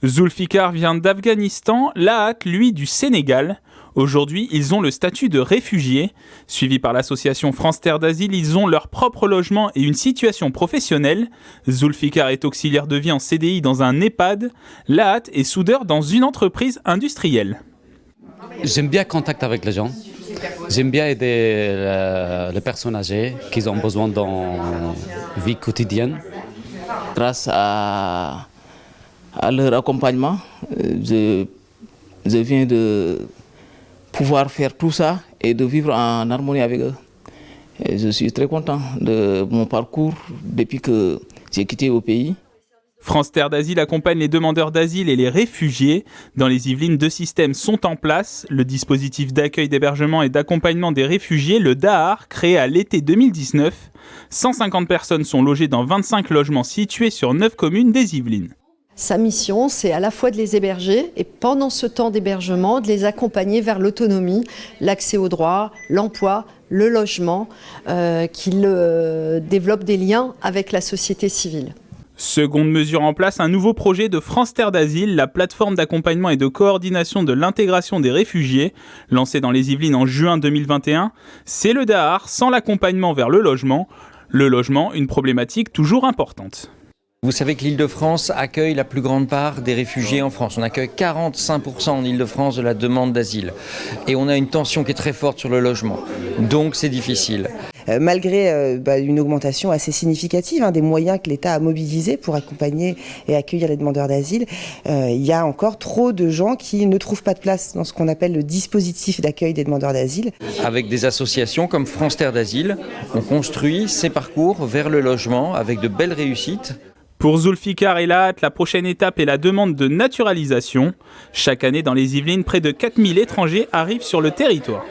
Zulfikar vient d'Afghanistan, Lahat, lui, du Sénégal. Aujourd'hui, ils ont le statut de réfugiés. Suivis par l'association France Terre d'Asile, ils ont leur propre logement et une situation professionnelle. Zulfikar est auxiliaire de vie en CDI dans un EHPAD. Lahat est soudeur dans une entreprise industrielle. J'aime bien le contact avec les gens. J'aime bien aider les personnes âgées qui ont besoin dans la vie quotidienne. Grâce à leur accompagnement, je viens de pouvoir faire tout ça et de vivre en harmonie avec eux. Et je suis très content de mon parcours depuis que j'ai quitté le pays. France Terre d'Asile accompagne les demandeurs d'asile et les réfugiés. Dans les Yvelines, 2 systèmes sont en place. Le dispositif d'accueil, d'hébergement et d'accompagnement des réfugiés, le DAAR, créé à l'été 2019. 150 personnes sont logées dans 25 logements situés sur 9 communes des Yvelines. Sa mission, c'est à la fois de les héberger et pendant ce temps d'hébergement, de les accompagner vers l'autonomie, l'accès aux droits, l'emploi, le logement, qu'ils développent des liens avec la société civile. Seconde mesure en place, un nouveau projet de France Terre d'Asile, la plateforme d'accompagnement et de coordination de l'intégration des réfugiés, lancée dans les Yvelines en juin 2021. C'est le DAAR sans l'accompagnement vers le logement. Le logement, une problématique toujours importante. Vous savez que l'Île-de-France accueille la plus grande part des réfugiés en France. On accueille 45% en Île-de-France de la demande d'asile. Et on a une tension qui est très forte sur le logement. Donc c'est difficile. Malgré une augmentation assez significative des moyens que l'État a mobilisés pour accompagner et accueillir les demandeurs d'asile, il y a encore trop de gens qui ne trouvent pas de place dans ce qu'on appelle le dispositif d'accueil des demandeurs d'asile. Avec des associations comme France Terre d'Asile, on construit ces parcours vers le logement avec de belles réussites. Pour Zulfikar et Lahat, la prochaine étape est la demande de naturalisation. Chaque année dans les Yvelines, près de 4000 étrangers arrivent sur le territoire.